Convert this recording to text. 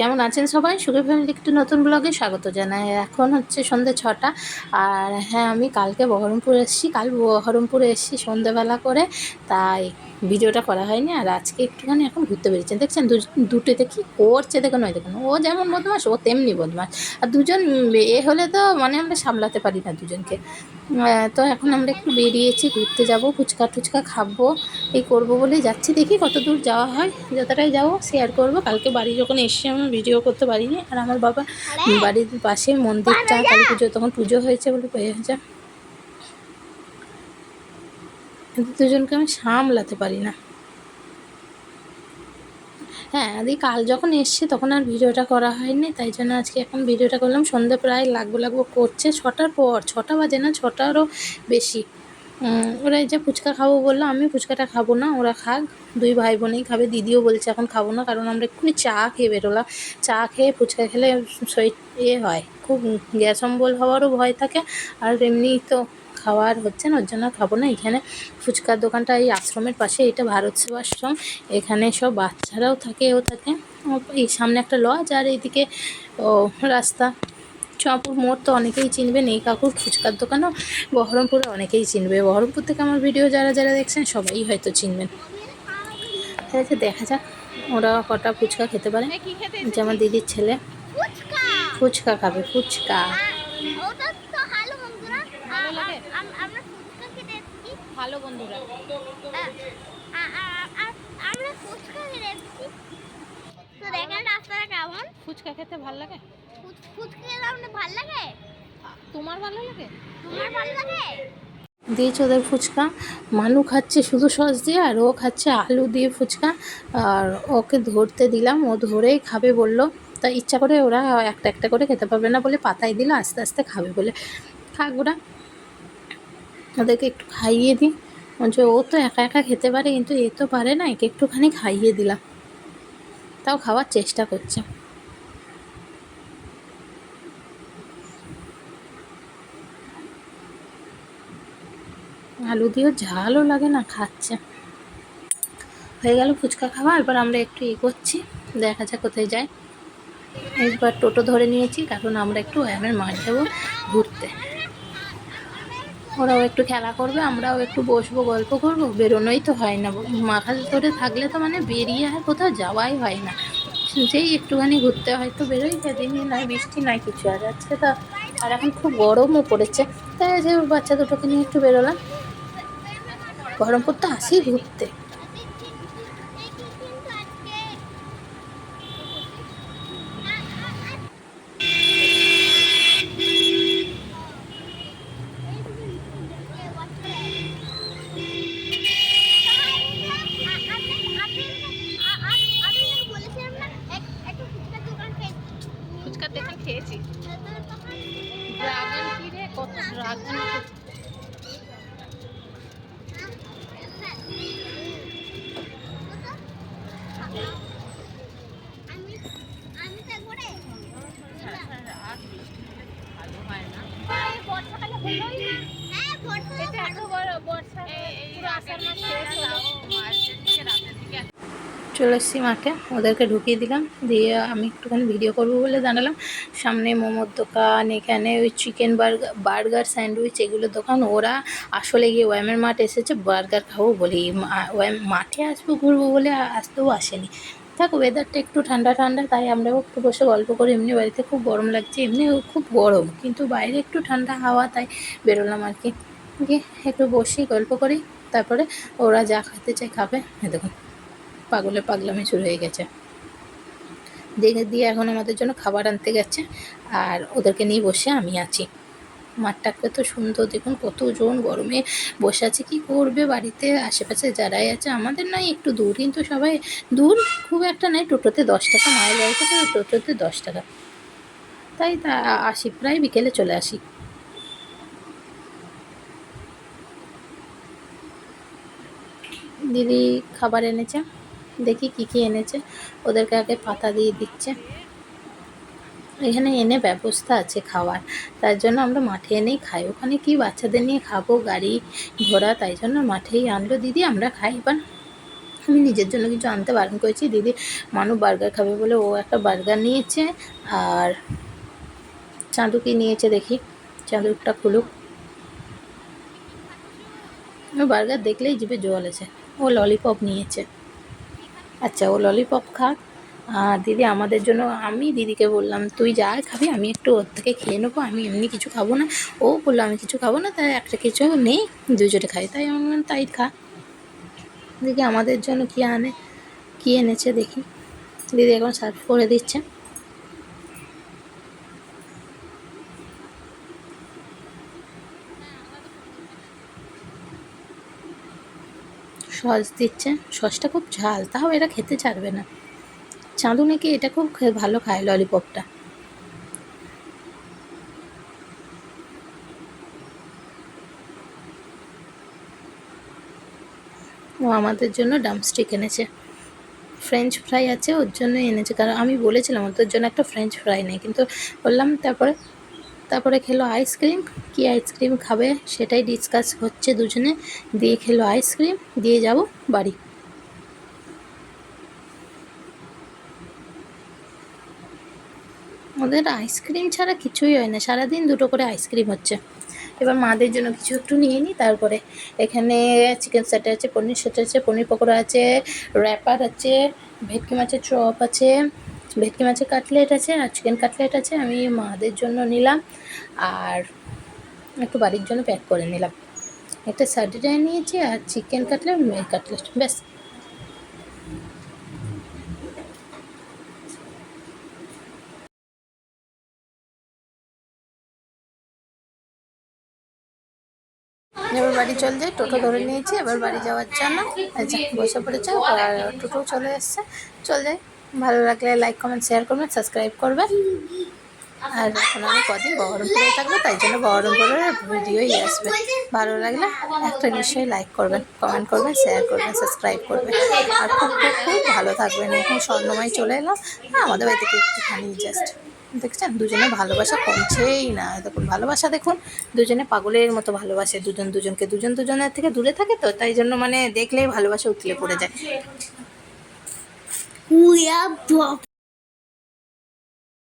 কেমন আছেন সবাই? সুখী ফ্যামিলি একটু নতুন ব্লগে স্বাগত জানাই। এখন হচ্ছে সন্ধ্যে ৬টা। আর হ্যাঁ, আমি কালকে বহরমপুর এসেছি। কাল বহরমপুরে এসেছি সন্ধ্যেবেলা করে, তাই ভিডিওটা করা হয়নি। আর আজকে একটুখানি এখন ঘুরতে বেরিয়েছেন। দেখছেন দুটোতে কী করছে, দেখুন ওই দেখুন, ও যেমন বদমাস ও তেমনি বদমাস। আর দুজন এ হলে তো মানে আমরা সামলাতে পারি না দুজনকে। তো এখন আমরা একটু বেরিয়েছি, ঘুরতে যাব, ফুচকা টুচকা খাবো, এই করবো বলেই যাচ্ছি। দেখি কত দূর যাওয়া হয়, যতটাই যাবো শেয়ার করবো। কালকে বাড়ি যখন এসে আমি ভিডিও করতে পারিনি। আর আমার বাবা বাড়ির পাশে মন্দিরটা কালী পুজো, তখন পুজো হয়েছে বলে হয়েছে, কিন্তু দুজনকে আমি সামলাতে পারি না। হ্যাঁ, কাল যখন এসছে তখন আর ভিডিওটা করা হয়নি, তাই জন্য আজকে এখন ভিডিওটা করলাম। সন্ধ্যে প্রায় লাগবো করছে, 6টার পর, 6টা বাজে না, 6টারও বেশি। ওরা এই যে ফুচকা খাবো বললো, আমি ফুচকাটা খাবো না, ওরা খাক, দুই ভাই বোনেই খাবে। দিদিও বলছে এখন খাবো না, কারণ আমরা এক্ষুনি চা খেয়ে বেরোলাম। চা খেয়ে ফুচকা খেলে শরীর হয়, খুব গ্যাস অম্বল হওয়ারও ভয় থাকে। আর এমনি তো খাওয়ার হচ্ছে না, ওর জন্য খাবো না। এখানে ফুচকার দোকানটা এই আশ্রমের পাশে, এটা ভারত সেবাশ্রম। এখানে সব বাচ্চারাও থাকে, এও থাকে। এই সামনে একটা লজ, আর এইদিকে রাস্তা। চম্পুর মোড় তো অনেকেই চিনবেন, এই কাকুর ফুচকার দোকানও বহরমপুরে অনেকেই চিনবে। বহরমপুর থেকে আমার ভিডিও যারা যারা দেখছেন সবাই হয়তো চিনবেন। ঠিক আছে, দেখা যাক ওরা কটা ফুচকা খেতে পারে। যে আমার দিদির ছেলে ফুচকা খাবে, ফুচকা। ভালো বন্ধুরা, ফুচকা খেতে ভালো লাগে। তোমার ভালো লাগে? দিয়েছে ওদের ফুচকা, মানু খাচ্ছে শুধু সস দিয়ে, আর ও খাচ্ছে আলু দিয়ে ফুচকা। আর ওকে ধরতে দিলাম, ও ধরেই খাবে বললো। তা ইচ্ছা করে ওরা একটা একটা করে খেতে পারবে না বলে পাতায় দিল, আস্তে আস্তে খাবে বলে। খাক ওরা, ওদেরকে একটু খাইয়ে দিই। যে ও তো একা একা খেতে পারে, কিন্তু এ তো পারে না, একে একটুখানি খাইয়ে দিলাম, তাও খাওয়ার চেষ্টা করছে। আলু দিয়েও ঝালও লাগে না, খাচ্ছে। হয়ে গেল ফুচকা খাওয়া। এবার আমরা একটু করছি, দেখা যাক কোথায় যাই। একবার টোটো ধরে নিয়েছি, কারণ আমরা একটু ওয়ামের মাঠ যাবো ঘুরতে। ওরাও একটু খেলা করবে, আমরাও একটু বসবো, গল্প করবো। বেরোনোই তো হয় না, মাথা ধরে থাকলে তো মানে বেরিয়ে আর কোথাও যাওয়াই হয় না। যেই একটুখানি ঘুরতে হয়তো বেরোই, সেদিনই নয় বৃষ্টি নয় কিছু। আর আজকে তো, আর এখন খুব গরমও পড়েছে, তাই যে বাচ্চা দুটোকে নিয়ে একটু বেরোলাম। বহরমপুর তো আসি ঘুরতে। ফুচকার দোকান খেয়েছি, ড্রাগন কি রে, কত ড্রাগন। ভালো হয় না, বর্ষাকালে হলোই না। এটা এত বড় বর্ষা, পুরো আষাঢ় মাস শেষ হলো, রাতের দিকে। চলে এসেছি মাঠে, ওদেরকে ঢুকিয়ে দিলাম, দিয়ে আমি একটুখানি ভিডিও করবো বলে দাঁড়ালাম। সামনে মোমোর দোকান, এখানে ওই চিকেন বার্গার স্যান্ডউইচ এগুলোর দোকান। ওরা আসলে গিয়ে ওয়ামের মাঠ এসেছে বার্গার খাবো বলে, ওয়াম মাঠে আসবো ঘুরবো বলে আসতেও আসেনি। থাক, ওয়েদারটা একটু ঠান্ডা ঠান্ডা, তাই আমরাও একটু বসে গল্প করি। এমনি বাড়িতে খুব গরম লাগছে, এমনি খুব গরম, কিন্তু বাইরে একটু ঠান্ডা হাওয়া, তাই বেরোলাম আর কি। গিয়ে একটু বসি, গল্প করি, তারপরে ওরা যা খেতে চায় খাবে। দেখুন পাগলের পাগলামি শুরু হয়ে গেছে। দেখে দিয়ে এখন আমাদের জন্য খাবার আনতে গেছে, আর ওদেরকে নিয়ে বসে আমি আছি। মাঠটাকে তো সুন্দর, দেখুন কতজন গরমে বসে আছে, কি করবে বাড়িতে। আশেপাশে যারাই আছে, আমাদের নয় একটু দূর, কিন্তু সবাই দূর খুব একটা নয়। টোটোতে 10 টাকা, মায়ের বাড়ি থেকে টোটোতে 10 টাকা, তাই আসি, প্রায় বিকেলে চলে আসি। দিদি খাবার এনেছে, দেখি কি কি এনেছে। ওদেরকে আগে পাতা দিয়ে দিচ্ছে। এখানে এনে ব্যবস্থা আছে খাওয়ার, তার জন্য আমরা মাঠে এনেই খাই। ওখানে কি বাচ্চাদের নিয়ে খাবো, গাড়ি ঘোড়া, তাই জন্য মাঠেই আনলো দিদি, আমরা খাই। এবার আমি নিজের জন্য কিছু আনতে বারণ করেছি। দিদি মানু বার্গার খাবে বলে ও একটা বার্গার নিয়েছে, আর চাঁদু কি নিয়েছে দেখি, চাঁদুরটা খুলুক। বার্গার দেখলেই জিভে জল আছে। ও ললিপপ নিয়েছে। আচ্ছা, ও ললিপপ খাক। আর দিদি আমাদের জন্য, আমি দিদিকে বললাম তুই যা খাবি আমি একটু ওর থেকে খেয়ে নেবো, আমি এমনি কিছু খাবো না। ও বললো আমি কিছু খাবো না, তাই একটা কিছু নেই, দুজনে খাই। তাই আমি বললাম তাই খা। দেখি আমাদের জন্য কি এনেছে দেখি। দিদি এখন সার্ভ করে দিচ্ছে। সস দিচ্ছে, সসটা খুব ঝাল, তাও এরা খেতে ছাড়বে না। চাঁদু নাকি এটা খুব ভালো খায় ললিপপটা। ও আমাদের জন্য ড্রামস্টিক এনেছে। ফ্রেঞ্চ ফ্রাই আছে ওর জন্য এনেছে, কারণ আমি বলেছিলাম ওদের জন্য একটা ফ্রেঞ্চ ফ্রাই নেই, কিন্তু বললাম। তারপরে খেলো আইসক্রিম। কি আইসক্রিম খাবে সেটাই ডিসকাস হচ্ছে দুজনে। দিয়ে খেলো আইসক্রিম, দিয়ে যাব বাড়ি। ওদের আইসক্রিম ছাড়া কিছুই হয় না, সারাদিন দুটো করে আইসক্রিম হচ্ছে। এবার মাদের জন্য কিছু একটু নিয়ে নিই। তারপরে এখানে চিকেন স্যাটে আছে, পনির স্যাটে আছে, পনির পকোড়া আছে, র্যাপার আছে, ভেটকি মাছের চপ আছে, ভেটকি মাছের কাটলেট আছে, আর চিকেন কাটলেট আছে। আমি মাদের জন্য নিলাম, আর একটু বাড়ির জন্য প্যাক করে নিলাম। একটা স্যাটারডে নিয়েছি, আর চিকেন কাটলেট, কাটলেট, ব্যাস। এবার বাড়ি চল যাই, টোটো ধরে নিয়েছি এবার বাড়ি যাওয়ার জন্য। আচ্ছা, বসে পড়েছে, আর টোটো চলে এসছে। চল যাই। ভালো লাগলে লাইক কমেন্ট শেয়ার করবেন, সাবস্ক্রাইব করবেন। আর এখন আমি কদিন বহরমপুরে থাকবো, তাই জন্য বহরমপুরের ভিডিওই আসবে। ভালো লাগলে একটা নিশ্চয়ই লাইক করবেন, কমেন্ট করবেন, শেয়ার করবেন, সাবস্ক্রাইব করবেন। আর খুব খুব খুব ভালো থাকবেন। এখন স্বর্ণময় চলে এলাম, আমাদের বাড়ি থেকে একটুখানি জাস্ট। দেখছেন দুজনে ভালোবাসা কমছেই না, দেখুন ভালোবাসা দেখুন, দুজনে পাগলের মতো ভালোবাসে দুজন দুজনকে। দুজন দুজনের থেকে দূরে থাকে তো, তাই জন্য মানে দেখলেই ভালোবাসা উতলে পড়ে যায়।